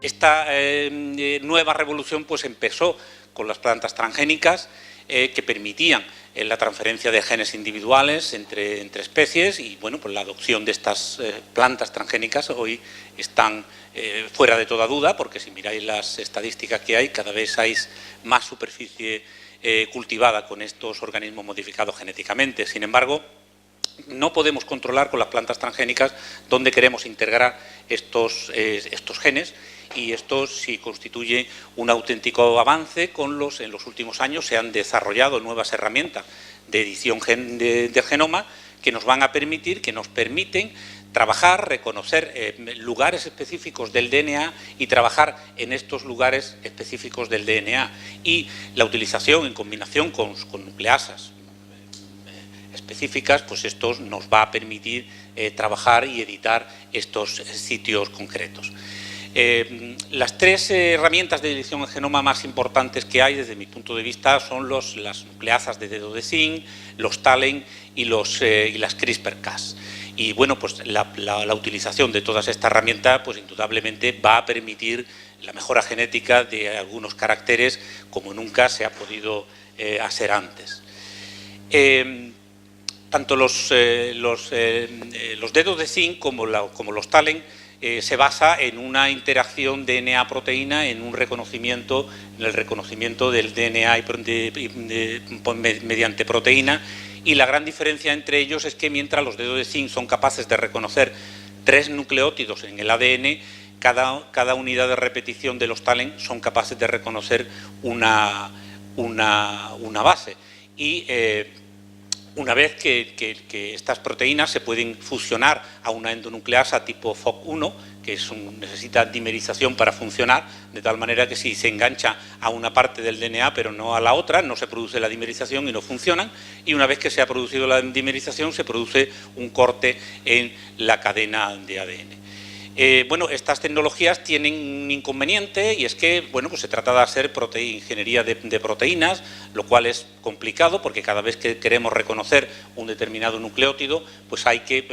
esta nueva revolución pues empezó con las plantas transgénicas que permitían la transferencia de genes individuales entre especies y bueno, pues la adopción de estas plantas transgénicas hoy están fuera de toda duda, porque si miráis las estadísticas que hay, cada vez hay más superficie cultivada con estos organismos modificados genéticamente. Sin embargo, no podemos controlar con las plantas transgénicas dónde queremos integrar estos genes, y esto sí constituye un auténtico avance. En los últimos años se han desarrollado nuevas herramientas de edición del genoma que nos permiten trabajar, reconocer lugares específicos del DNA y trabajar en estos lugares específicos del DNA, y la utilización en combinación con nucleasas específicas, pues esto nos va a permitir trabajar y editar estos sitios concretos. Las tres herramientas de edición de genoma más importantes que hay, desde mi punto de vista, son las nucleasas de dedo de zinc, los TALEN y las CRISPR-Cas. Y bueno, pues la utilización de todas estas herramientas, pues indudablemente va a permitir la mejora genética de algunos caracteres como nunca se ha podido hacer antes. Tanto los dedos de zinc como los TALEN se basa en una interacción DNA-proteína, en el reconocimiento del DNA mediante proteína, y la gran diferencia entre ellos es que mientras los dedos de zinc son capaces de reconocer 3 nucleótidos en el ADN, cada unidad de repetición de los TALEN son capaces de reconocer una base. Y una vez que estas proteínas se pueden fusionar a una endonucleasa tipo FOC1, que necesita dimerización para funcionar, de tal manera que si se engancha a una parte del DNA pero no a la otra, no se produce la dimerización y no funcionan, y una vez que se ha producido la dimerización se produce un corte en la cadena de ADN. Bueno, estas tecnologías tienen un inconveniente, y es que bueno, pues se trata de hacer ingeniería de proteínas, lo cual es complicado porque cada vez que queremos reconocer un determinado nucleótido, pues hay que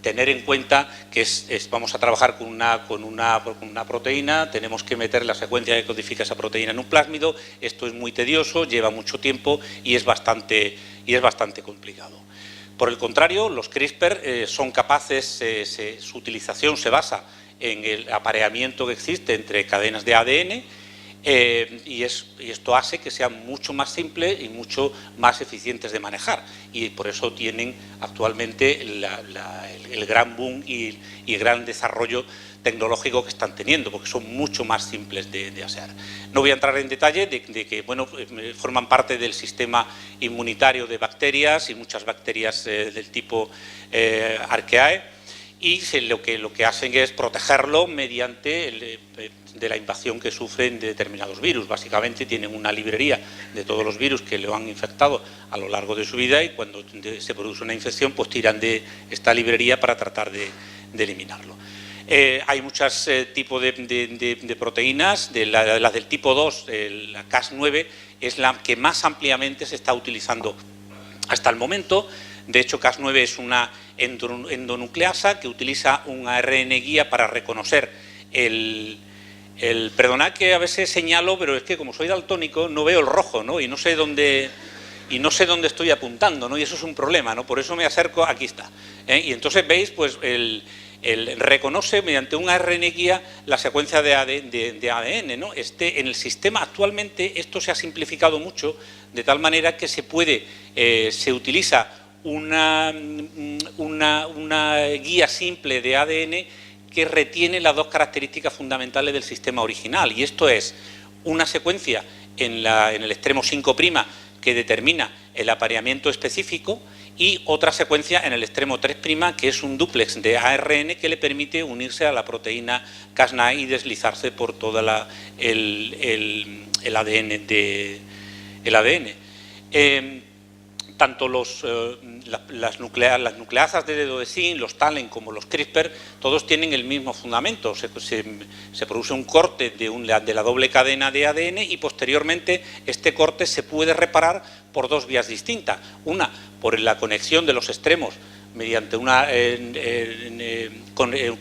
tener en cuenta que vamos a trabajar con una proteína, tenemos que meter la secuencia que codifica esa proteína en un plásmido. Esto es muy tedioso, lleva mucho tiempo y es bastante complicado. Por el contrario, los CRISPR son capaces, su utilización se basa en el apareamiento que existe entre cadenas de ADN, y esto hace que sean mucho más simples y mucho más eficientes de manejar, y por eso tienen actualmente el gran boom y gran desarrollo tecnológico que están teniendo, porque son mucho más simples de hacer. No voy a entrar en detalle de que bueno, forman parte del sistema inmunitario de bacterias, y muchas bacterias del tipo Archaea, y lo que hacen es protegerlo mediante de la invasión que sufren de determinados virus. Básicamente tienen una librería de todos los virus que lo han infectado a lo largo de su vida, y cuando se produce una infección pues tiran de esta librería para tratar de eliminarlo. Hay muchos tipos de proteínas, las del tipo 2, la Cas9 es la que más ampliamente se está utilizando hasta el momento. De hecho, Cas9 es una endonucleasa que utiliza un ARN guía para reconocer perdonad que a veces señalo, pero es que como soy daltónico no veo el rojo, ¿no? Y no sé dónde estoy apuntando, ¿no? Y eso es un problema, ¿no? Por eso me acerco, aquí está. Y entonces veis, pues reconoce mediante un ARN guía la secuencia de ADN, ¿no? En el sistema actualmente esto se ha simplificado mucho, de tal manera que se utiliza una guía simple de ADN que retiene las dos características fundamentales del sistema original, y esto es una secuencia en el extremo 5' que determina el apareamiento específico, y otra secuencia en el extremo 3', que es un dúplex de ARN que le permite unirse a la proteína Cas9 y deslizarse por todo el ADN. Tanto las nucleasas de dedo de zinc, los TALEN como los CRISPR, todos tienen el mismo fundamento. Se produce un corte de la doble cadena de ADN, y posteriormente este corte se puede reparar por dos vías distintas. Una, por la conexión de los extremos mediante una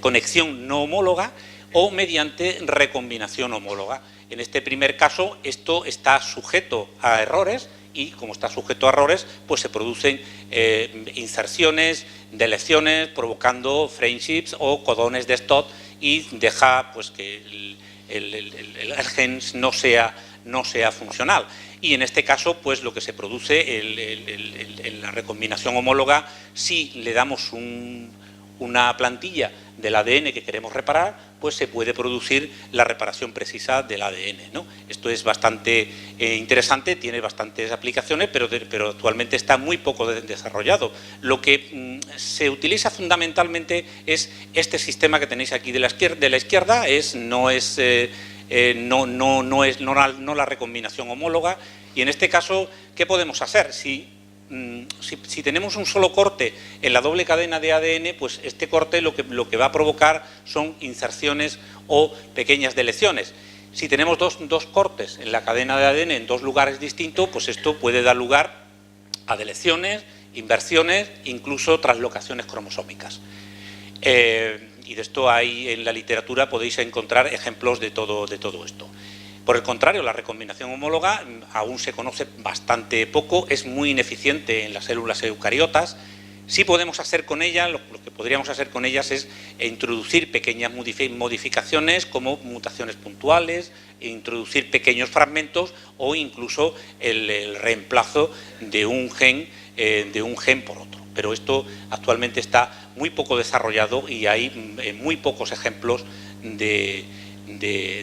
conexión no homóloga, o mediante recombinación homóloga. En este primer caso, esto está sujeto a errores y, como está sujeto a errores, pues se producen inserciones, deleciones, provocando frameshift o codones de Stott y deja pues que el gen no sea funcional. Y en este caso, pues lo que se produce en la recombinación homóloga, si le damos una plantilla del ADN que queremos reparar, pues se puede producir la reparación precisa del ADN, ¿no? Esto es bastante interesante, tiene bastantes aplicaciones, pero actualmente está muy poco desarrollado. Lo que se utiliza fundamentalmente es este sistema que tenéis aquí de la izquierda, no la recombinación homóloga, y en este caso, ¿qué podemos hacer? Si tenemos un solo corte en la doble cadena de ADN, pues este corte lo que va a provocar son inserciones o pequeñas deleciones. Si tenemos dos cortes en la cadena de ADN en dos lugares distintos, pues esto puede dar lugar a deleciones, inversiones, incluso translocaciones cromosómicas. Y de esto hay en la literatura, podéis encontrar ejemplos de todo esto. Por el contrario, la recombinación homóloga aún se conoce bastante poco, es muy ineficiente en las células eucariotas. Sí podemos hacer con ella, lo que podríamos hacer con ellas es introducir pequeñas modificaciones como mutaciones puntuales, introducir pequeños fragmentos o incluso el reemplazo de un gen por otro. Pero esto actualmente está muy poco desarrollado y hay muy pocos ejemplos de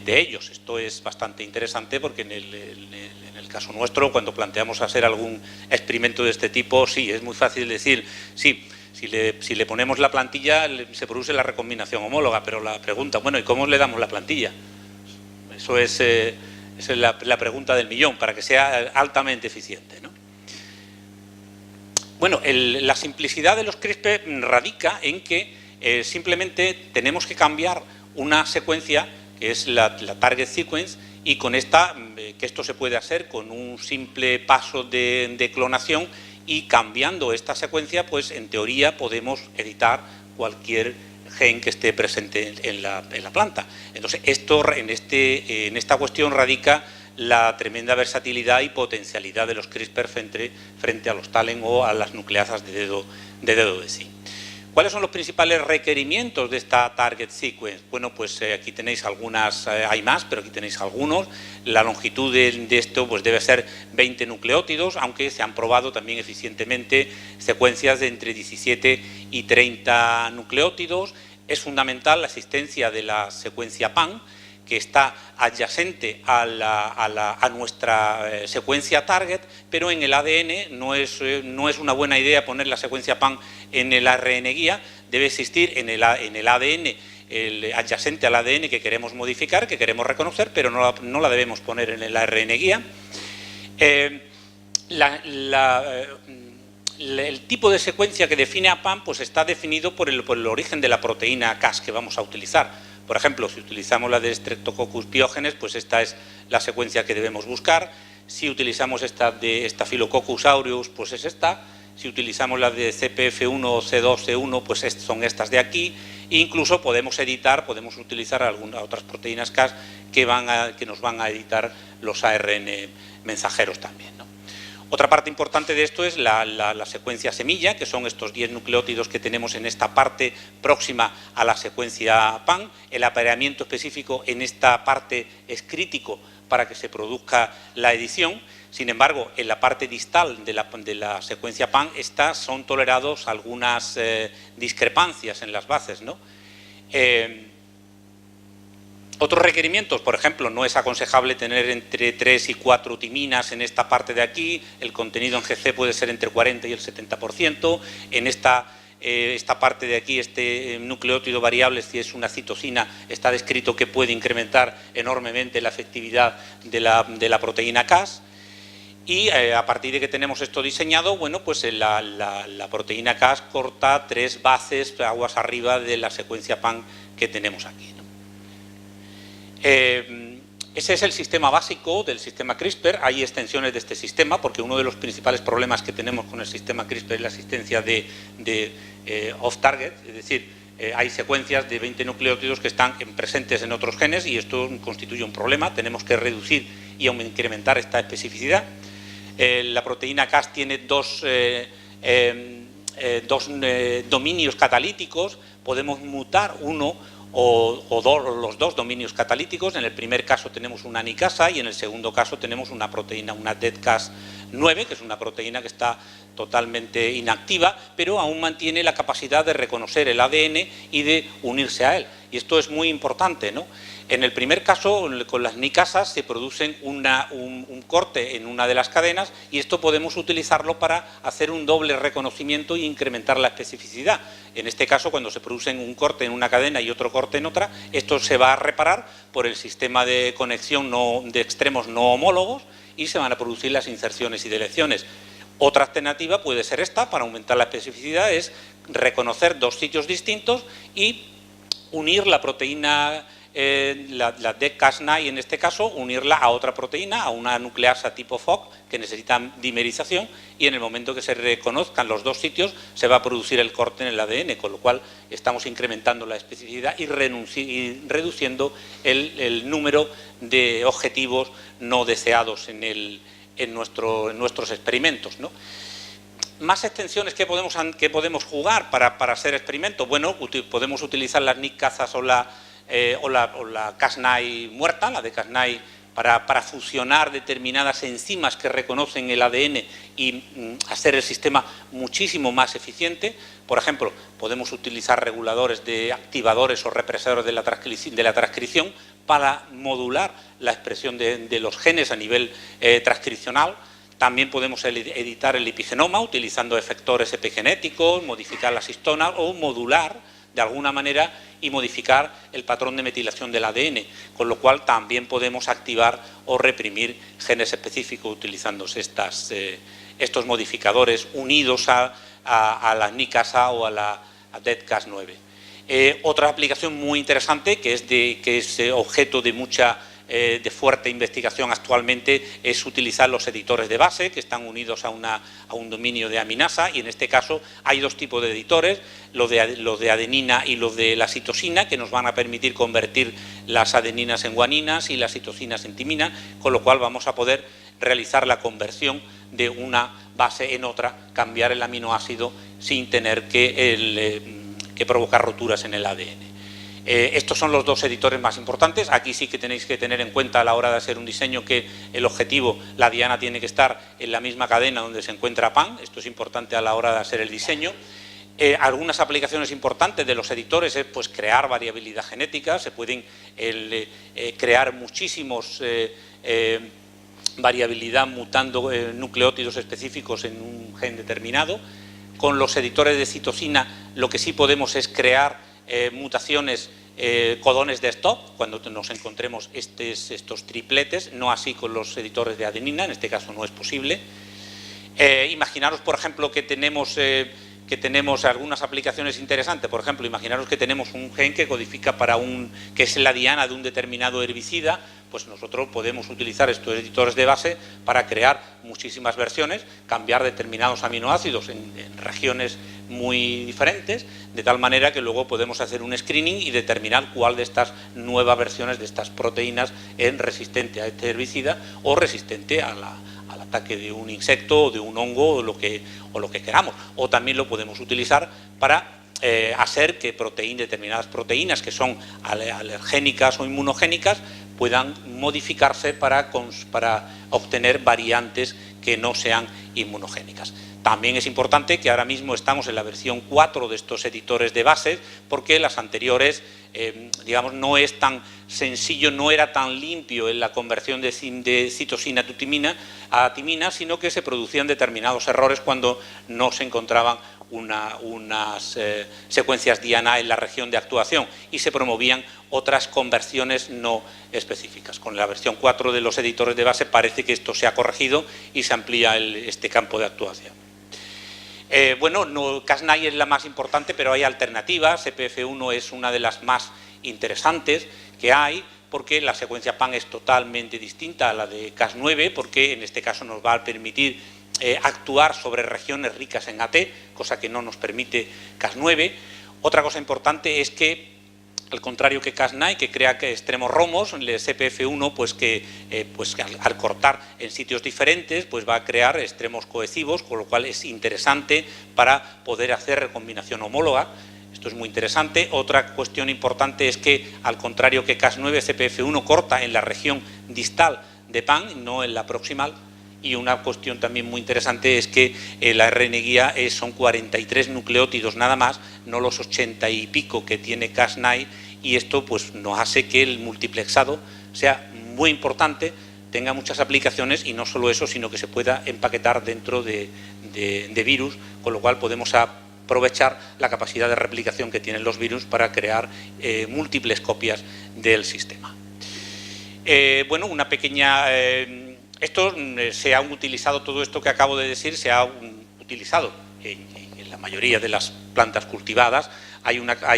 ellos. Esto es bastante interesante porque en el caso nuestro, cuando planteamos hacer algún experimento de este tipo, sí, es muy fácil decir, sí, si le ponemos la plantilla se produce la recombinación homóloga, pero la pregunta, bueno, ¿y cómo le damos la plantilla? Eso es la pregunta del millón, para que sea altamente eficiente, ¿no? Bueno, la simplicidad de los CRISPR radica en que simplemente tenemos que cambiar una secuencia que es la target sequence, y con esta, que esto se puede hacer con un simple paso de clonación, y cambiando esta secuencia, pues en teoría podemos editar cualquier gen que esté presente en la planta. Entonces, en esta cuestión radica la tremenda versatilidad y potencialidad de los CRISPR frente a los TALEN o a las nucleasas de dedo de zinc. ¿Cuáles son los principales requerimientos de esta target sequence? Bueno, pues aquí tenéis algunas, hay más, pero aquí tenéis algunos. La longitud de esto pues debe ser 20 nucleótidos, aunque se han probado también eficientemente secuencias de entre 17 y 30 nucleótidos. Es fundamental la existencia de la secuencia PAN, que está adyacente a nuestra secuencia target, pero en el ADN no es una buena idea poner la secuencia PAN en el ARN guía. Debe existir en el ADN, adyacente al ADN que queremos modificar, que queremos reconocer, pero no la debemos poner en el ARN guía. El tipo de secuencia que define a PAN pues está definido por el origen de la proteína Cas que vamos a utilizar. Por ejemplo, si utilizamos la de Streptococcus pyogenes, pues esta es la secuencia que debemos buscar. Si utilizamos esta de Staphylococcus aureus, pues es esta. Si utilizamos la de CPF1 o C2C1, pues son estas de aquí. E incluso podemos utilizar otras proteínas Cas que nos van a editar los ARN mensajeros también, ¿no? Otra parte importante de esto es la secuencia semilla, que son estos 10 nucleótidos que tenemos en esta parte próxima a la secuencia PAN. El apareamiento específico en esta parte es crítico para que se produzca la edición. Sin embargo, en la parte distal de la secuencia PAN son tolerados algunas discrepancias en las bases, ¿no? Otros requerimientos, por ejemplo, no es aconsejable tener entre 3 y 4 timinas en esta parte de aquí. El contenido en GC puede ser entre 40 y el 70%. En esta parte de aquí, este nucleótido variable, si es una citosina, está descrito que puede incrementar enormemente la efectividad de la proteína Cas. Y a partir de que tenemos esto diseñado, bueno, pues la proteína Cas corta 3 bases aguas arriba de la secuencia PAN que tenemos aquí, ¿no? Ese es el sistema básico del sistema CRISPR. Hay extensiones de este sistema porque uno de los principales problemas que tenemos con el sistema CRISPR es la existencia de off-target, es decir, hay secuencias de 20 nucleótidos que están presentes en otros genes y esto constituye un problema. Tenemos que reducir y incrementar esta especificidad. La proteína Cas tiene dos dominios catalíticos. Podemos mutar uno o los dos dominios catalíticos. En el primer caso tenemos una nicasa y en el segundo caso tenemos una proteína, una DEDCAS9, que es una proteína que está totalmente inactiva, pero aún mantiene la capacidad de reconocer el ADN y de unirse a él. Y esto es muy importante, ¿no? En el primer caso, con las nicasas, se produce un corte en una de las cadenas y esto podemos utilizarlo para hacer un doble reconocimiento e incrementar la especificidad. En este caso, cuando se produce un corte en una cadena y otro corte en otra, esto se va a reparar por el sistema de conexión de extremos no homólogos y se van a producir las inserciones y deleciones. Otra alternativa puede ser esta, para aumentar la especificidad, es reconocer dos sitios distintos y unir la proteína, la DEDCAS9 en este caso, unirla a otra proteína, a una nucleasa tipo FOC que necesita dimerización y en el momento que se reconozcan los dos sitios se va a producir el corte en el ADN, con lo cual estamos incrementando la especificidad y reduciendo el número de objetivos no deseados en nuestros experimentos, ¿no? Más extensiones que podemos jugar para hacer experimentos. Bueno, podemos utilizar las nicasas o la Cas9 muerta, la de Cas9, para fusionar determinadas enzimas que reconocen el ADN y hacer el sistema muchísimo más eficiente. Por ejemplo, podemos utilizar reguladores de activadores o represores de la transcripción para modular la expresión de los genes a nivel transcripcional. También podemos editar el epigenoma utilizando efectores epigenéticos, modificar las histonas o modular de alguna manera y modificar el patrón de metilación del ADN, con lo cual también podemos activar o reprimir genes específicos utilizando estos modificadores unidos a la nicasa o a la DEDCAS9. Otra aplicación muy interesante que es objeto de fuerte investigación actualmente es utilizar los editores de base que están unidos a un dominio de aminasa y en este caso hay dos tipos de editores, los de adenina y los de la citosina, que nos van a permitir convertir las adeninas en guaninas y las citosinas en timina, con lo cual vamos a poder realizar la conversión de una base en otra, cambiar el aminoácido sin tener que provocar roturas en el ADN. Estos son los dos editores más importantes. Aquí sí que tenéis que tener en cuenta a la hora de hacer un diseño que el objetivo, la diana tiene que estar en la misma cadena donde se encuentra PAN. Esto es importante a la hora de hacer el diseño. Algunas aplicaciones importantes de los editores es pues, crear variabilidad genética. Se pueden crear muchísimos variabilidad mutando nucleótidos específicos en un gen determinado. Con los editores de citosina lo que sí podemos es crear mutaciones, codones de stop, cuando nos encontremos estos tripletes, no así con los editores de adenina, en este caso no es posible. Imaginaros, por ejemplo, que tenemos algunas aplicaciones interesantes. Por ejemplo, imaginaros que tenemos un gen que codifica que es la diana de un determinado herbicida, pues nosotros podemos utilizar estos editores de base para crear muchísimas versiones, cambiar determinados aminoácidos en regiones muy diferentes, de tal manera que luego podemos hacer un screening y determinar cuál de estas nuevas versiones de estas proteínas es resistente a este herbicida o resistente al ataque de un insecto o de un hongo o lo que queramos. O también lo podemos utilizar para hacer que determinadas proteínas que son alergénicas o inmunogénicas puedan modificarse para obtener variantes que no sean inmunogénicas. También es importante que ahora mismo estamos en la versión 4 de estos editores de bases porque las anteriores, digamos, no es tan sencillo, no era tan limpio en la conversión de citosina a timina, sino que se producían determinados errores cuando no se encontraban unas secuencias diana en la región de actuación y se promovían otras conversiones no específicas. Con la versión 4 de los editores de base parece que esto se ha corregido y se amplía este campo de actuación. Bueno, Cas9 es la más importante, pero hay alternativas. EPF1 es una de las más interesantes que hay, porque la secuencia PAN es totalmente distinta a la de Cas9, porque en este caso nos va a permitir actuar sobre regiones ricas en AT, cosa que no nos permite Cas9. Otra cosa importante es que, al contrario que Cas9, que crea extremos romos, el SPF1 pues al cortar en sitios diferentes pues va a crear extremos cohesivos, con lo cual es interesante para poder hacer recombinación homóloga. Esto es muy interesante. Otra cuestión importante es que, al contrario que Cas9, SPF1 corta en la región distal de PAN, no en la proximal. Y una cuestión también muy interesante es que la ARN guía son 43 nucleótidos nada más, no los 80 y pico que tiene Cas9, y esto pues nos hace que el multiplexado sea muy importante, tenga muchas aplicaciones, y no solo eso, sino que se pueda empaquetar dentro de virus, con lo cual podemos aprovechar la capacidad de replicación que tienen los virus para crear múltiples copias del sistema. Bueno, una pequeña... Esto se ha utilizado, todo esto que acabo de decir, se ha utilizado en la mayoría de las plantas cultivadas. Hay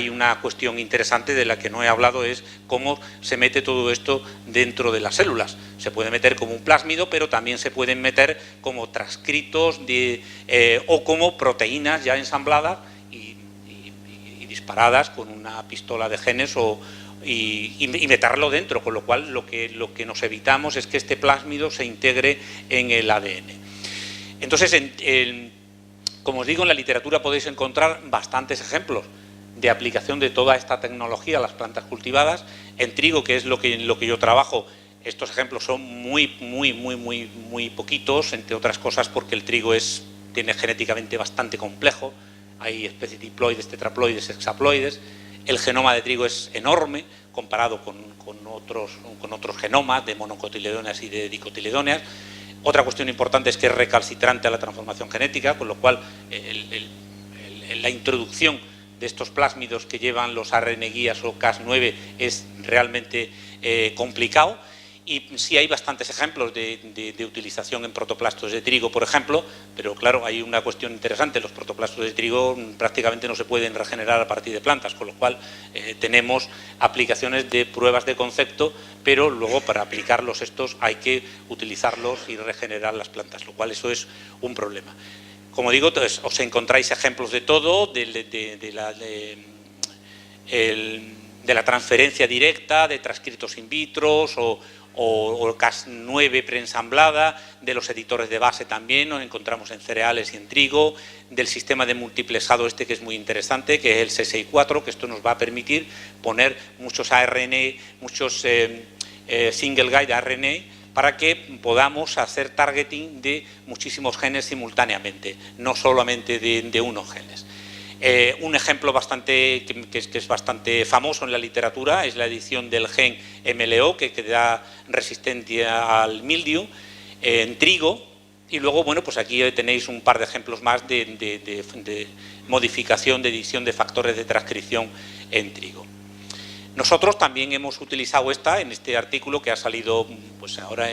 una cuestión interesante de la que no he hablado, es cómo se mete todo esto dentro de las células. Se puede meter como un plásmido, pero también se pueden meter como transcritos o como proteínas ya ensambladas y disparadas con una pistola de genes y meterlo dentro, con lo cual lo que nos evitamos es que este plásmido se integre en el ADN. Entonces, como os digo, en la literatura podéis encontrar bastantes ejemplos de aplicación de toda esta tecnología a las plantas cultivadas. En trigo, que es lo que yo trabajo, estos ejemplos son muy poquitos, entre otras cosas porque el trigo tiene genéticamente bastante complejo. Hay especies diploides, tetraploides, hexaploides. El genoma de trigo es enorme comparado con otros genomas de monocotiledóneas y de dicotiledóneas. Otra cuestión importante es que es recalcitrante a la transformación genética, con lo cual la introducción de estos plásmidos que llevan los ARN guías o Cas9 es realmente complicado. Y sí hay bastantes ejemplos de utilización en protoplastos de trigo, por ejemplo, pero claro, hay una cuestión interesante: los protoplastos de trigo prácticamente no se pueden regenerar a partir de plantas, con lo cual tenemos aplicaciones de pruebas de concepto, pero luego para aplicarlos estos hay que utilizarlos y regenerar las plantas, lo cual eso es un problema. Como digo, os encontráis ejemplos de todo, de la transferencia directa, de transcritos in vitro o Cas9 preensamblada, de los editores de base también, nos encontramos en cereales y en trigo, del sistema de multiplexado que es muy interesante, que es el C64, que esto nos va a permitir poner muchos ARN, muchos single guide RNA, para que podamos hacer targeting de muchísimos genes simultáneamente, no solamente de unos genes. Un ejemplo que es bastante famoso en la literatura es la edición del gen MLO, que da resistencia al mildiu en trigo. Y luego, bueno, pues aquí tenéis un par de ejemplos más de modificación, de edición de factores de transcripción en trigo. Nosotros también hemos utilizado en este artículo que ha salido pues ahora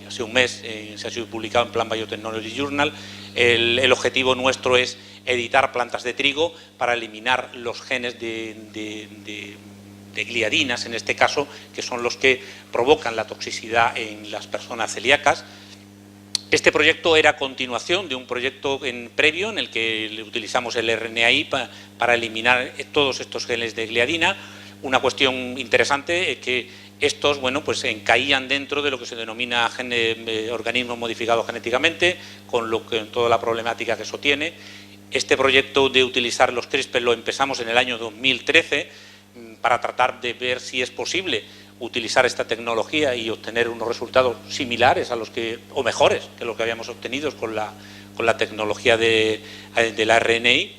hace un mes, se ha sido publicado en Plant Biotechnology Journal. El objetivo nuestro es editar plantas de trigo para eliminar los genes de gliadinas, en este caso, que son los que provocan la toxicidad en las personas celíacas. Este proyecto era continuación de un proyecto previo en el que utilizamos el RNAi para eliminar todos estos genes de gliadina. Una cuestión interesante es que estos, bueno, pues caían dentro de lo que se denomina organismos modificados genéticamente, con toda la problemática que eso tiene. Este proyecto de utilizar los CRISPR lo empezamos en el año 2013 para tratar de ver si es posible utilizar esta tecnología y obtener unos resultados similares a o mejores que lo que habíamos obtenido con la tecnología de la RNAi.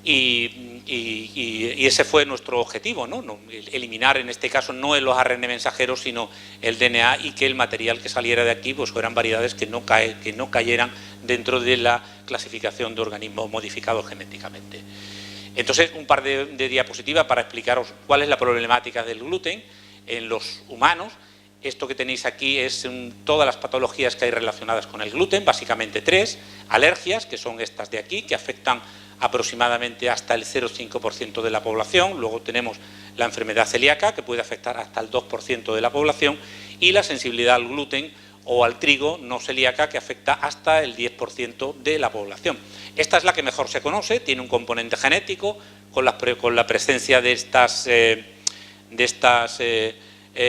Y ese fue nuestro objetivo, ¿no? Eliminar en este caso no los ARN mensajeros, sino el DNA, y que el material que saliera de aquí pues fueran variedades que no cayeran dentro de la clasificación de organismos modificados genéticamente. Entonces, un par de diapositivas para explicaros cuál es la problemática del gluten en los humanos. Esto que tenéis aquí es todas las patologías que hay relacionadas con el gluten, básicamente 3. Alergias, que son estas de aquí, que afectan aproximadamente hasta el 0,5% de la población. Luego tenemos la enfermedad celíaca, que puede afectar hasta el 2% de la población, y la sensibilidad al gluten o al trigo no celíaca, que afecta hasta el 10% de la población. Esta es la que mejor se conoce, tiene un componente genético, con la presencia de estas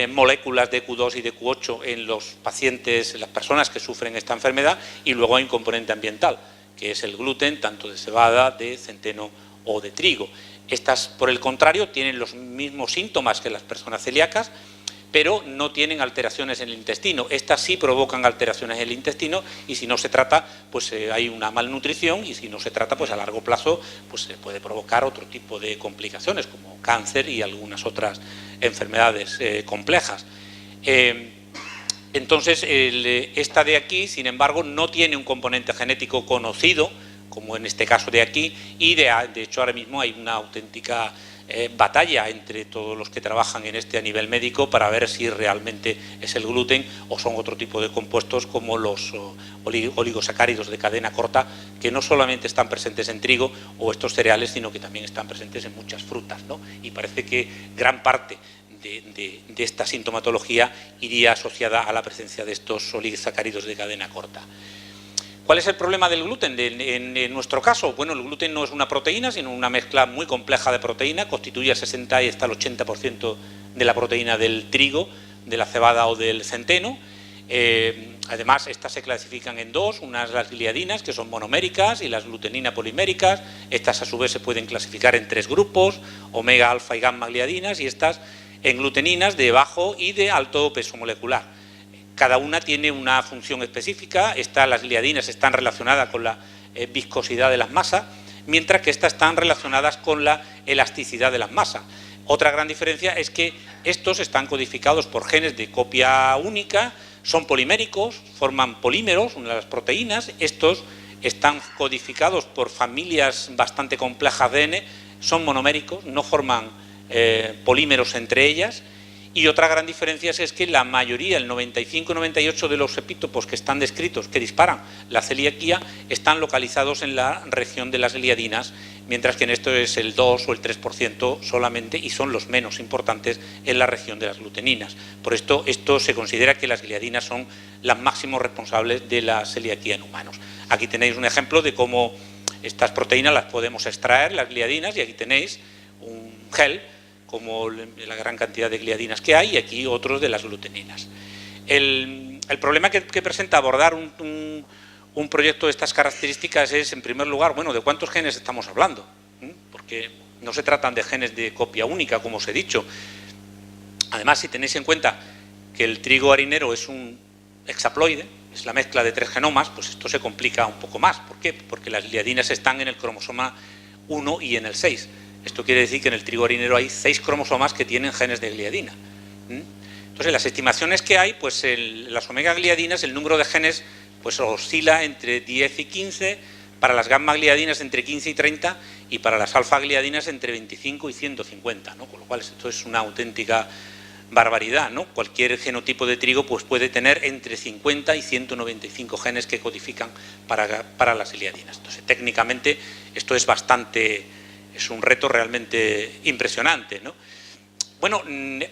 moléculas de Q2 y de Q8 en los pacientes, en las personas que sufren esta enfermedad, y luego hay un componente ambiental, que es el gluten, tanto de cebada, de centeno o de trigo. Estas, por el contrario, tienen los mismos síntomas que las personas celíacas, pero no tienen alteraciones en el intestino. Estas sí provocan alteraciones en el intestino, y si no se trata, pues hay una malnutrición, y si no se trata, pues a largo plazo pues se puede provocar otro tipo de complicaciones, como cáncer y algunas otras enfermedades complejas. Entonces, esta de aquí, sin embargo, no tiene un componente genético conocido, como en este caso de aquí, y de hecho ahora mismo hay una auténtica batalla entre todos los que trabajan en este a nivel médico para ver si realmente es el gluten o son otro tipo de compuestos como los oligosacáridos de cadena corta, que no solamente están presentes en trigo o estos cereales, sino que también están presentes en muchas frutas, ¿no? Y parece que gran parte de esta sintomatología iría asociada a la presencia de estos oligosacáridos de cadena corta. ¿Cuál es el problema del gluten? En nuestro caso, bueno, el gluten no es una proteína, sino una mezcla muy compleja de proteína, constituye el 60 y hasta el 80% de la proteína del trigo, de la cebada o del centeno. Además, estas se clasifican en dos, unas las gliadinas, que son monoméricas, y las glutenina poliméricas. Estas a su vez se pueden clasificar en tres grupos, omega, alfa y gamma gliadinas, y estas en gluteninas de bajo y de alto peso molecular. Cada una tiene una función específica. Las gliadinas están relacionadas con la viscosidad de las masas, mientras que estas están relacionadas con la elasticidad de las masas. Otra gran diferencia es que estos están codificados por genes de copia única, son poliméricos, forman polímeros, una de las proteínas. Estos están codificados por familias bastante complejas de ADN, son monoméricos, no forman polímeros entre ellas. Y otra gran diferencia es que la mayoría, el 95-98% de los epítopos que están descritos, que disparan la celiaquía, están localizados en la región de las gliadinas, mientras que en esto es el 2 o el 3% solamente, y son los menos importantes en la región de las gluteninas. Por esto se considera que las gliadinas son las máximos responsables de la celiaquía en humanos. Aquí tenéis un ejemplo de cómo estas proteínas las podemos extraer, las gliadinas, y aquí tenéis un gel como la gran cantidad de gliadinas que hay, y aquí otros de las gluteninas. El problema que presenta abordar un proyecto de estas características es, en primer lugar, bueno, ¿de cuántos genes estamos hablando? Porque no se tratan de genes de copia única, como os he dicho. Además, si tenéis en cuenta que el trigo harinero es un hexaploide, es la mezcla de 3 genomas, pues esto se complica un poco más. ¿Por qué? Porque las gliadinas están en el cromosoma 1 y en el 6. Esto quiere decir que en el trigo harinero hay 6 cromosomas que tienen genes de gliadina. Entonces, las estimaciones que hay, pues las omega gliadinas, el número de genes pues oscila entre 10 y 15, para las gamma gliadinas entre 15 y 30, y para las alfa gliadinas entre 25 y 150, ¿no? Con lo cual esto es una auténtica barbaridad, ¿no? Cualquier genotipo de trigo pues puede tener entre 50 y 195 genes que codifican para las gliadinas. Entonces, técnicamente esto es un reto realmente impresionante, ¿no? Bueno,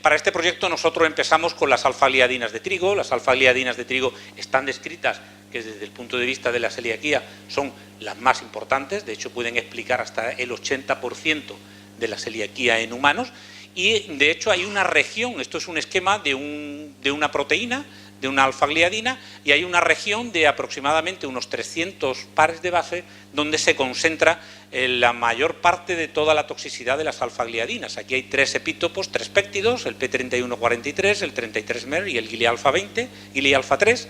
para este proyecto nosotros empezamos con las alfa-gliadinas de trigo. Las alfa-gliadinas de trigo están descritas que desde el punto de vista de la celiaquía son las más importantes, de hecho pueden explicar hasta el 80% de la celiaquía en humanos, y de hecho hay una región, esto es un esquema de una proteína, de una alfa-gliadina, y hay una región de aproximadamente unos 300 pares de base donde se concentra la mayor parte de toda la toxicidad de las alfa-gliadinas. Aquí hay 3 epítopos, 3 péptidos, el P3143, el 33-mer y el Gili-alfa-20, Gili-alfa-3,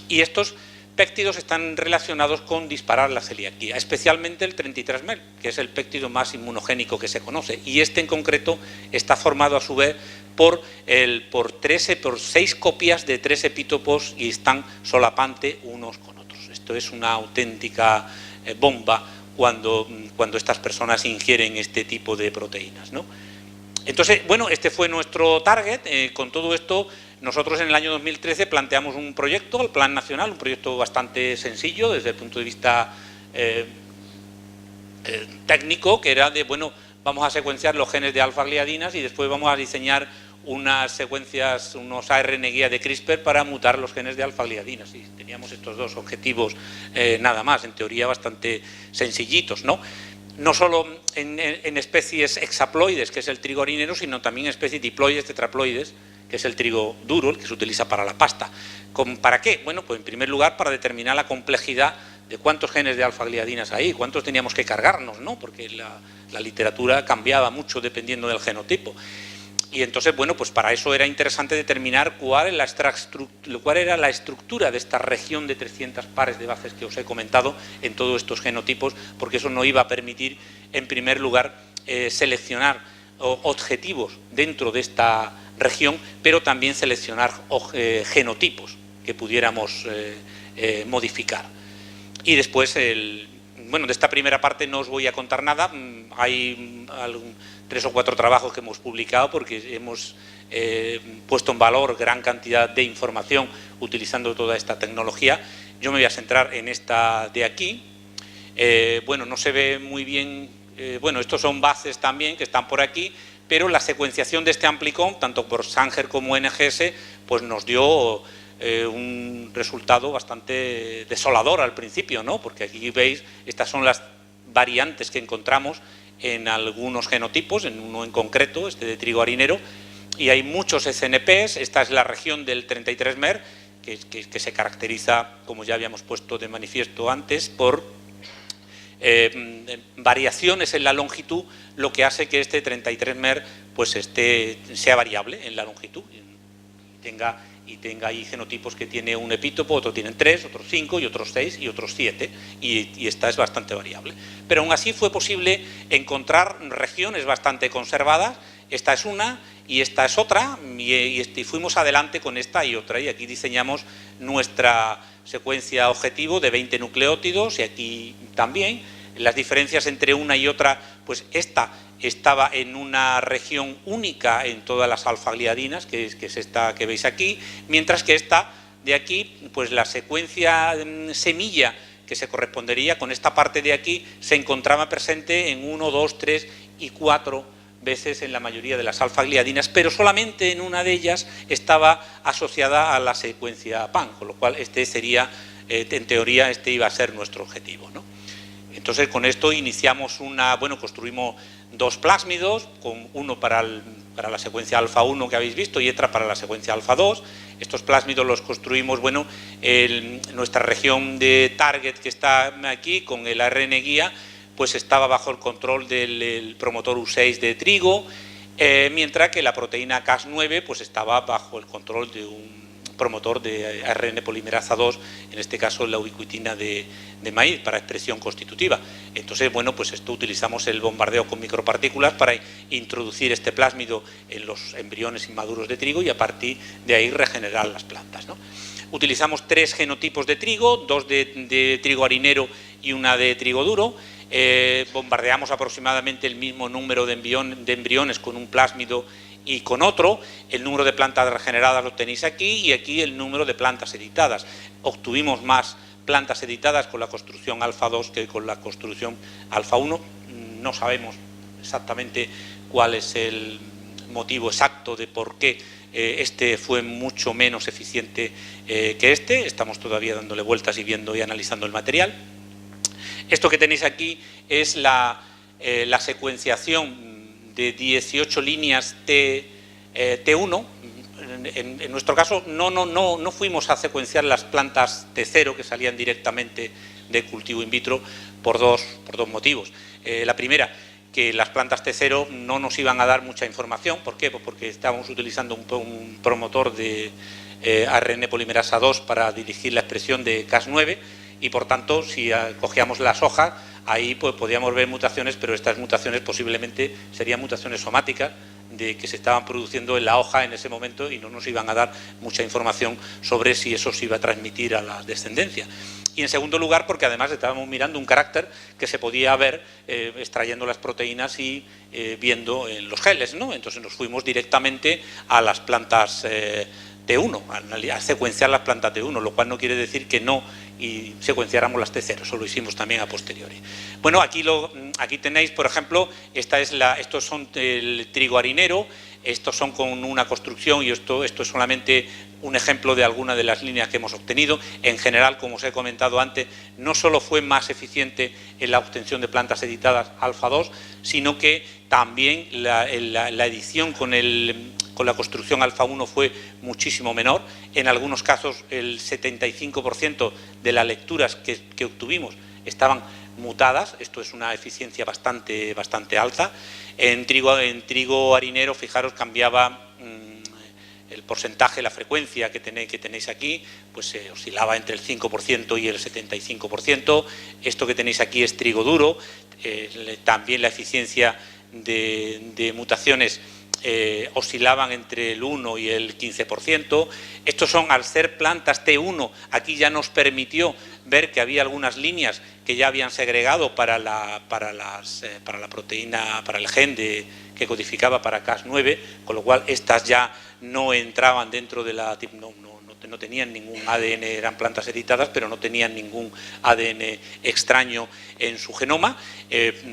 y estos péptidos están relacionados con disparar la celiaquía, especialmente el 33-mer, que es el péptido más inmunogénico que se conoce, y este en concreto está formado a su vez por 6 copias de 3 epítopos y están solapante unos con otros. Esto es una auténtica bomba cuando estas personas ingieren este tipo de proteínas, ¿no? Entonces, bueno, este fue nuestro target. Con todo esto, nosotros en el año 2013 planteamos un proyecto, el Plan Nacional, un proyecto bastante sencillo desde el punto de vista técnico, que era de, bueno, vamos a secuenciar los genes de alfa-gliadinas y después vamos a diseñar unas secuencias, unos ARN guía de CRISPR para mutar los genes de alfa-gliadina. Sí, teníamos estos dos objetivos nada más, en teoría bastante sencillitos, ¿no? No solo en especies hexaploides, que es el trigo harinero, sino también en especies diploides, tetraploides, que es el trigo duro, el que se utiliza para la pasta. ¿Para qué? Bueno, pues en primer lugar para determinar la complejidad de cuántos genes de alfa-gliadinas hay, cuántos teníamos que cargarnos, ¿no? Porque la literatura cambiaba mucho dependiendo del genotipo. Y entonces, bueno, pues para eso era interesante determinar cuál era la estructura de esta región de 300 pares de bases que os he comentado en todos estos genotipos, porque eso no iba a permitir, en primer lugar, seleccionar objetivos dentro de esta región, pero también seleccionar genotipos que pudiéramos modificar. Y después, bueno, de esta primera parte no os voy a contar nada, hay 3 o 4 trabajos que hemos publicado porque hemos puesto en valor gran cantidad de información utilizando toda esta tecnología. Yo me voy a centrar en esta de aquí. Bueno, no se ve muy bien, bueno, estos son bases también que están por aquí, pero la secuenciación de este amplicón, tanto por Sanger como NGS, pues nos dio un resultado bastante desolador al principio, ¿no? Porque aquí veis, estas son las variantes que encontramos en algunos genotipos, en uno en concreto, este de trigo harinero, y hay muchos SNPs. Esta es la región del 33-mer, que se caracteriza, como ya habíamos puesto de manifiesto antes, por variaciones en la longitud, lo que hace que este 33-mer pues sea variable en la longitud y tenga ahí genotipos que tiene un epítopo, otros tienen 3, otros 5 y otros 6 y otros 7 y esta es bastante variable. Pero aún así fue posible encontrar regiones bastante conservadas. Esta es una y esta es otra y fuimos adelante con esta y otra, y aquí diseñamos nuestra secuencia objetivo de 20 nucleótidos y aquí también. Las diferencias entre una y otra, pues esta estaba en una región única en todas las alfa-gliadinas, que es esta que veis aquí, mientras que esta de aquí, pues la secuencia semilla que se correspondería con esta parte de aquí, se encontraba presente en 1, 2, 3 y 4 veces en la mayoría de las alfa-gliadinas, pero solamente en una de ellas estaba asociada a la secuencia PAN, con lo cual este sería, en teoría, este iba a ser nuestro objetivo, ¿no? Entonces, con esto iniciamos construimos 2 plásmidos, con uno para la secuencia alfa-1 que habéis visto y otra para la secuencia alfa-2. Estos plásmidos los construimos, nuestra región de target que está aquí, con el ARN guía, pues estaba bajo el control del promotor U6 de trigo, mientras que la proteína Cas9 pues estaba bajo el control de un promotor de ARN polimerasa 2, en este caso la ubiquitina de maíz para expresión constitutiva. Entonces, pues esto utilizamos el bombardeo con micropartículas para introducir este plásmido en los embriones inmaduros de trigo y a partir de ahí regenerar las plantas, ¿no? Utilizamos 3 genotipos de trigo, 2 de trigo harinero y una de trigo duro. Bombardeamos aproximadamente el mismo número de embriones con un plásmido y con otro. El número de plantas regeneradas lo tenéis aquí y aquí el número de plantas editadas. Obtuvimos más plantas editadas con la construcción alfa-2 que con la construcción alfa-1. No sabemos exactamente cuál es el motivo exacto de por qué este fue mucho menos eficiente que este. Estamos todavía dándole vueltas y viendo y analizando el material. Esto que tenéis aquí es la secuenciación de 18 líneas T1. En nuestro caso no fuimos a secuenciar las plantas T0 que salían directamente de cultivo in vitro por dos motivos. La primera, que las plantas T0 no nos iban a dar mucha información. ¿Por qué? Pues porque estábamos utilizando un promotor de ARN polimerasa 2 para dirigir la expresión de Cas9 y por tanto si cogíamos las hojas ahí pues podíamos ver mutaciones, pero estas mutaciones posiblemente serían mutaciones somáticas que se estaban produciendo en la hoja en ese momento y no nos iban a dar mucha información sobre si eso se iba a transmitir a la descendencia. Y en segundo lugar, porque además estábamos mirando un carácter que se podía ver extrayendo las proteínas y viendo en los geles, ¿no? Entonces nos fuimos directamente a las plantas T1, a secuenciar las plantas T1, lo cual no quiere decir que no y secuenciáramos las T0, eso lo hicimos también a posteriori. Bueno, aquí tenéis, por ejemplo, estos son el trigo harinero, Estos son con una construcción, y esto es solamente un ejemplo de alguna de las líneas que hemos obtenido. En general, como os he comentado antes, no solo fue más eficiente en la obtención de plantas editadas alfa 2, sino que también la edición con la construcción alfa 1 fue muchísimo menor. En algunos casos el 75% de las lecturas que obtuvimos estaban mutadas. Esto es una eficiencia bastante alta. En trigo harinero, fijaros, cambiaba el porcentaje, la frecuencia que tenéis aquí, pues oscilaba entre el 5% y el 75%. Esto que tenéis aquí es trigo duro. También la eficiencia de mutaciones oscilaban entre el 1 y el 15%. Estos son, al ser plantas T1, aquí ya nos permitió ver que había algunas líneas que ya habían segregado para la proteína, para el gen que codificaba para Cas9, con lo cual estas ya no entraban dentro de la... No tenían ningún ADN, eran plantas editadas, pero no tenían ningún ADN extraño en su genoma.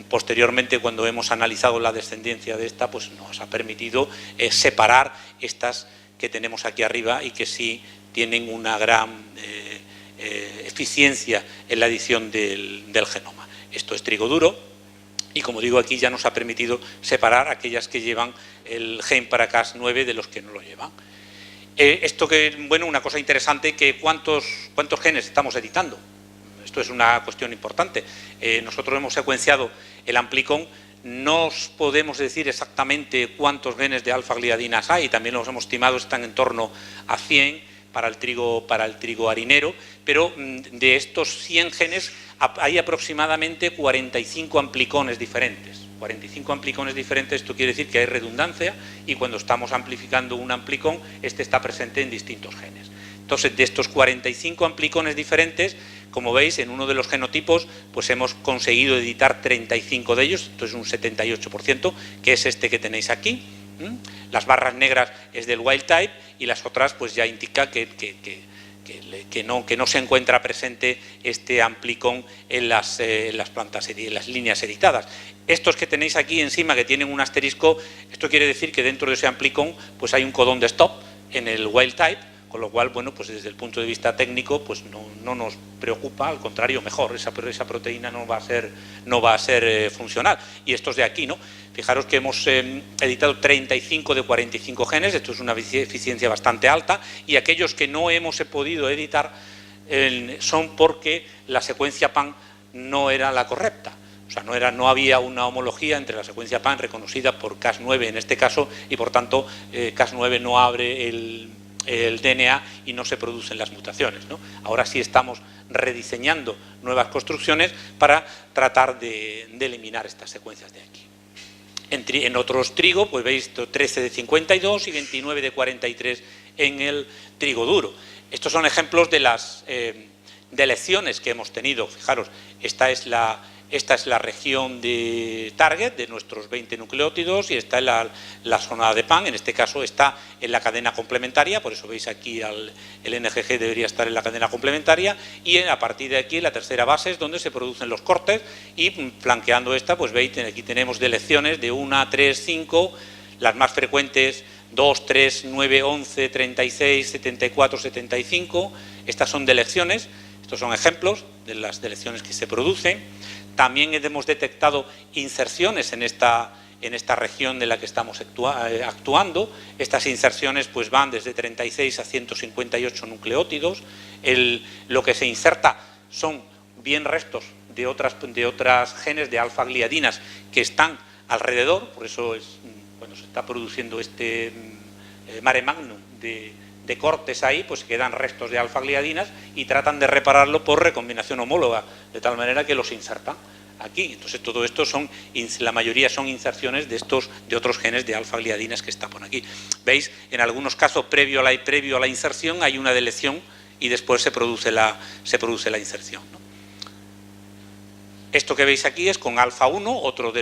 Posteriormente, cuando hemos analizado la descendencia de esta, pues nos ha permitido separar estas que tenemos aquí arriba y que sí tienen una gran eficiencia en la edición del genoma. Esto es trigo duro y, como digo, aquí ya nos ha permitido separar aquellas que llevan el gen para Cas9 de los que no lo llevan. Esto una cosa interesante, que ¿cuántos genes estamos editando? Esto es una cuestión importante. Nosotros hemos secuenciado el amplicón, no os podemos decir exactamente cuántos genes de alfa-gliadinas hay, también los hemos estimado, están en torno a 100 para el trigo harinero, pero de estos 100 genes hay aproximadamente 45 amplicones diferentes. 45 amplicones diferentes, esto quiere decir que hay redundancia, y cuando estamos amplificando un amplicón, este está presente en distintos genes. Entonces, de estos 45 amplicones diferentes, como veis, en uno de los genotipos, pues hemos conseguido editar 35 de ellos, esto es un 78%, que es este que tenéis aquí. Las barras negras es del wild type y las otras pues ya indica que no se encuentra presente este amplicón en las plantas, en las líneas editadas. Estos que tenéis aquí encima, que tienen un asterisco, esto quiere decir que dentro de ese amplicón pues hay un codón de stop en el wild type, con lo cual, bueno, pues desde el punto de vista técnico pues no nos preocupa, al contrario, mejor, esa proteína no va a ser funcional. Y estos de aquí, ¿no? Fijaros que hemos editado 35 de 45 genes, esto es una eficiencia bastante alta, y aquellos que no hemos podido editar son porque la secuencia PAN no era la correcta. O sea, no había una homología entre la secuencia PAN reconocida por Cas9 en este caso, y por tanto Cas9 no abre el DNA y no se producen las mutaciones, ¿no? Ahora sí estamos rediseñando nuevas construcciones para tratar de eliminar estas secuencias de aquí. En otros trigo, pues veis 13 de 52 y 29 de 43 en el trigo duro. Estos son ejemplos de las lecciones que hemos tenido. Fijaros, esta es la región de target de nuestros 20 nucleótidos, y está en la zona de PAN. En este caso está en la cadena complementaria, por eso veis aquí el NGG debería estar en la cadena complementaria, y a partir de aquí la tercera base es donde se producen los cortes, y flanqueando esta pues veis aquí tenemos delecciones de 1, 3, 5, las más frecuentes 2, 3, 9, 11, 36, 74, 75, estas son delecciones, estos son ejemplos de las delecciones que se producen. También hemos detectado inserciones en esta región de la que estamos actuando. Estas inserciones pues van desde 36 a 158 nucleótidos. Lo que se inserta son bien restos de otras genes de alfa-gliadinas que están alrededor, por eso es cuando se está produciendo este mare magnum de cortes ahí, pues quedan restos de alfa-gliadinas y tratan de repararlo por recombinación homóloga, de tal manera que los insertan aquí. Entonces todo esto la mayoría son inserciones de otros genes de alfa-gliadinas que están por aquí. ¿Veis? En algunos casos previo a la inserción hay una delección y después se produce la inserción, ¿no? Esto que veis aquí es con alfa 1, otro de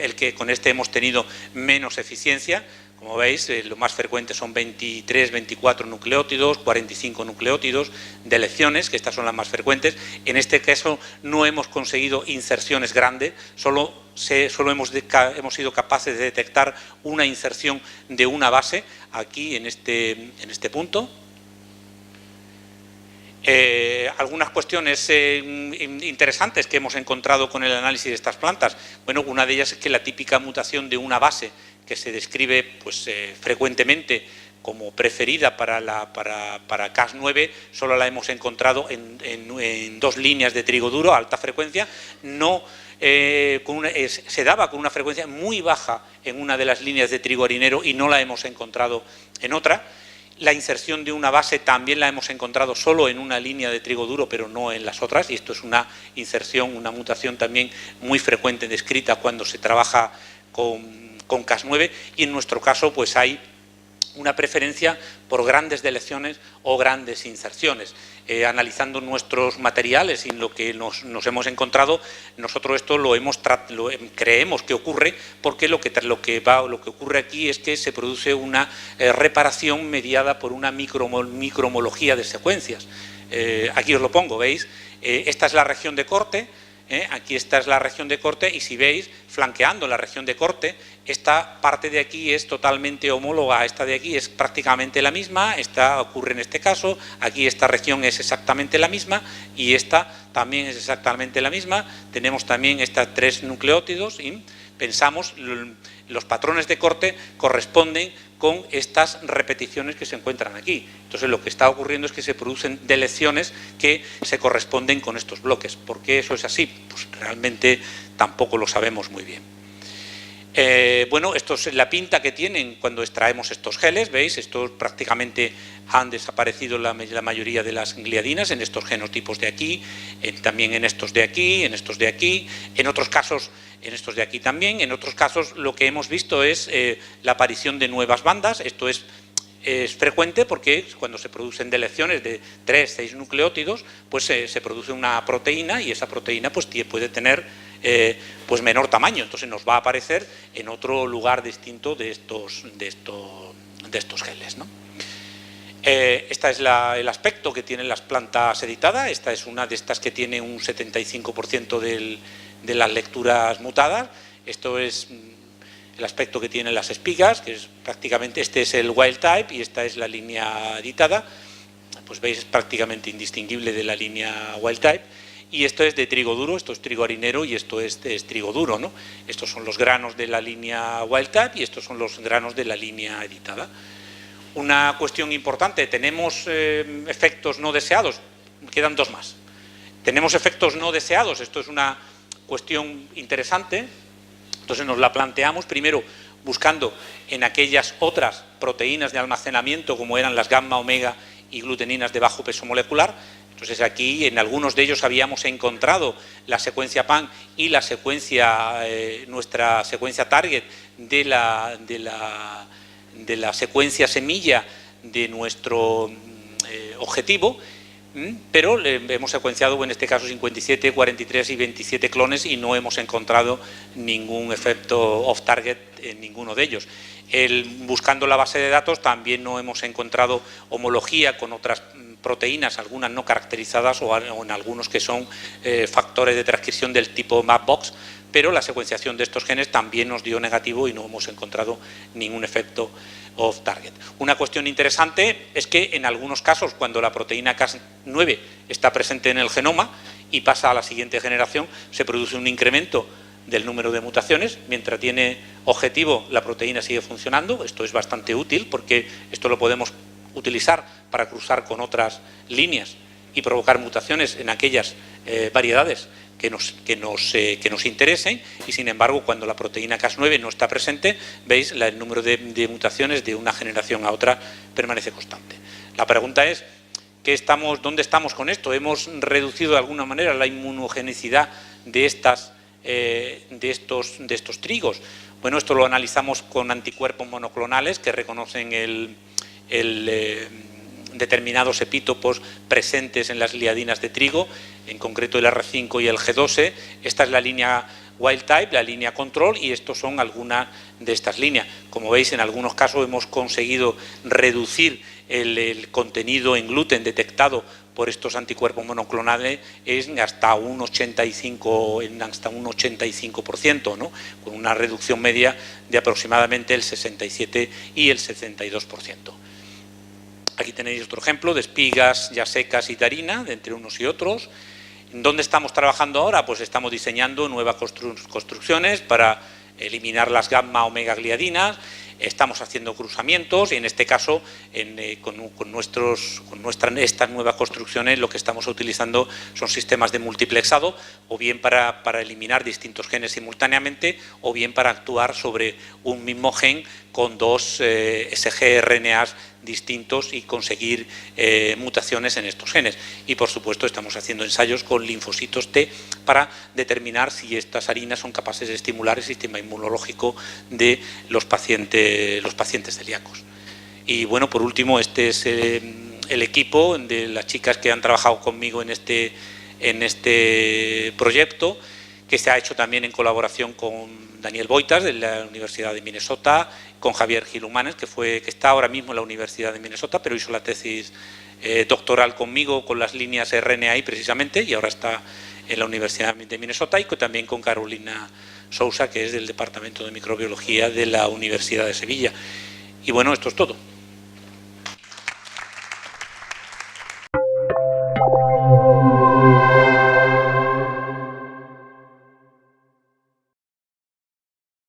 el que con este hemos tenido menos eficiencia, Como veis, lo más frecuente son 23, 24 nucleótidos, 45 nucleótidos, delecciones, que estas son las más frecuentes. En este caso no hemos conseguido inserciones grandes, solo hemos sido capaces de detectar una inserción de una base aquí en este punto. Algunas cuestiones interesantes que hemos encontrado con el análisis de estas plantas. Bueno, una de ellas es que la típica mutación de una base que se describe pues, frecuentemente como preferida para Cas9, solo la hemos encontrado en 2 líneas de trigo duro a alta frecuencia, se daba con una frecuencia muy baja en una de las líneas de trigo harinero y no la hemos encontrado en otra. La inserción de una base también la hemos encontrado solo en una línea de trigo duro, pero no en las otras, y esto es una inserción, una mutación también muy frecuente descrita cuando se trabaja con Cas9, y en nuestro caso pues hay una preferencia por grandes delecciones o grandes inserciones. Analizando nuestros materiales y lo que nos hemos encontrado, nosotros esto creemos que ocurre porque lo que ocurre aquí es que se produce una reparación mediada por una microhomología de secuencias. Aquí os lo pongo, ¿veis? Esta es la región de corte. Aquí esta es la región de corte y si veis, flanqueando la región de corte, esta parte de aquí es totalmente homóloga a esta de aquí, es prácticamente la misma, esta ocurre en este caso, aquí esta región es exactamente la misma y esta también es exactamente la misma. Tenemos también estas 3 nucleótidos y pensamos los patrones de corte corresponden con estas repeticiones que se encuentran aquí. Entonces lo que está ocurriendo es que se producen delecciones que se corresponden con estos bloques. ¿Por qué eso es así? Pues realmente tampoco lo sabemos muy bien. Bueno, esto es la pinta que tienen cuando extraemos estos geles, ¿veis? Estos prácticamente han desaparecido la mayoría de las gliadinas en estos genotipos de aquí, también en estos de aquí, en estos de aquí, en otros casos en estos de aquí también. En otros casos lo que hemos visto es la aparición de nuevas bandas. Esto es frecuente porque cuando se producen delecciones de 3, 6 nucleótidos, pues se produce una proteína y esa proteína pues puede tener pues menor tamaño, entonces nos va a aparecer en otro lugar distinto de estos geles, ¿no? Este es el aspecto que tienen las plantas editadas. Esta es una de estas que tiene un 75% de las lecturas mutadas. Esto es el aspecto que tienen las espigas, que es prácticamente, este es el wild type y esta es la línea editada. Pues veis, es prácticamente indistinguible de la línea wild type. Y esto es de trigo duro, esto es trigo harinero y esto es trigo duro, ¿no? Estos son los granos de la línea wild type y estos son los granos de la línea editada. Una cuestión importante, tenemos efectos no deseados, quedan 2 más. Tenemos efectos no deseados, esto es una cuestión interesante, entonces nos la planteamos primero buscando en aquellas otras proteínas de almacenamiento como eran las gamma, omega y gluteninas de bajo peso molecular. Entonces aquí en algunos de ellos habíamos encontrado la secuencia PAN y la secuencia, nuestra secuencia target de la secuencia semilla de nuestro objetivo, pero hemos secuenciado en este caso 57, 43 y 27 clones y no hemos encontrado ningún efecto off-target en ninguno de ellos. Buscando la base de datos también no hemos encontrado homología con otras proteínas, algunas no caracterizadas o en algunos que son factores de transcripción del tipo Mapbox, pero la secuenciación de estos genes también nos dio negativo y no hemos encontrado ningún efecto off-target. Una cuestión interesante es que en algunos casos, cuando la proteína Cas9 está presente en el genoma y pasa a la siguiente generación, se produce un incremento del número de mutaciones. Mientras tiene objetivo, la proteína sigue funcionando. Esto es bastante útil porque esto lo podemos utilizar para cruzar con otras líneas y provocar mutaciones en aquellas variedades que nos interesen, y sin embargo cuando la proteína Cas9 no está presente, veis, el número de mutaciones de una generación a otra permanece constante. La pregunta es, ¿dónde estamos con esto? ¿Hemos reducido de alguna manera la inmunogenicidad de estos trigos? Bueno, esto lo analizamos con anticuerpos monoclonales que reconocen determinados epítopos presentes en las gliadinas de trigo, en concreto el R5 y el G12. Esta es la línea wild type, la línea control, y estos son algunas de estas líneas. Como veis, en algunos casos hemos conseguido reducir el contenido en gluten detectado por estos anticuerpos monoclonales en hasta un 85%, ¿no? Con una reducción media de aproximadamente el 67 y el 62%. Aquí tenéis otro ejemplo de espigas ya secas y tarina, de entre unos y otros. ¿Dónde estamos trabajando ahora? Pues estamos diseñando nuevas construcciones para eliminar las gamma-omega-gliadinas. Estamos haciendo cruzamientos y en este caso estas nuevas construcciones lo que estamos utilizando son sistemas de multiplexado, o bien para eliminar distintos genes simultáneamente, o bien para actuar sobre un mismo gen con dos sgRNAs distintos y conseguir mutaciones en estos genes. Y por supuesto estamos haciendo ensayos con linfocitos T para determinar si estas harinas son capaces de estimular el sistema inmunológico de los pacientes celíacos. Y bueno, por último, este es el equipo de las chicas que han trabajado conmigo en este proyecto, que se ha hecho también en colaboración con Daniel Boitas de la Universidad de Minnesota, con Javier Gilumanes, que está ahora mismo en la Universidad de Minnesota, pero hizo la tesis doctoral conmigo con las líneas RNAi precisamente, y ahora está en la Universidad de Minnesota, y también con Carolina Sousa, que es del Departamento de Microbiología de la Universidad de Sevilla. Y bueno, esto es todo.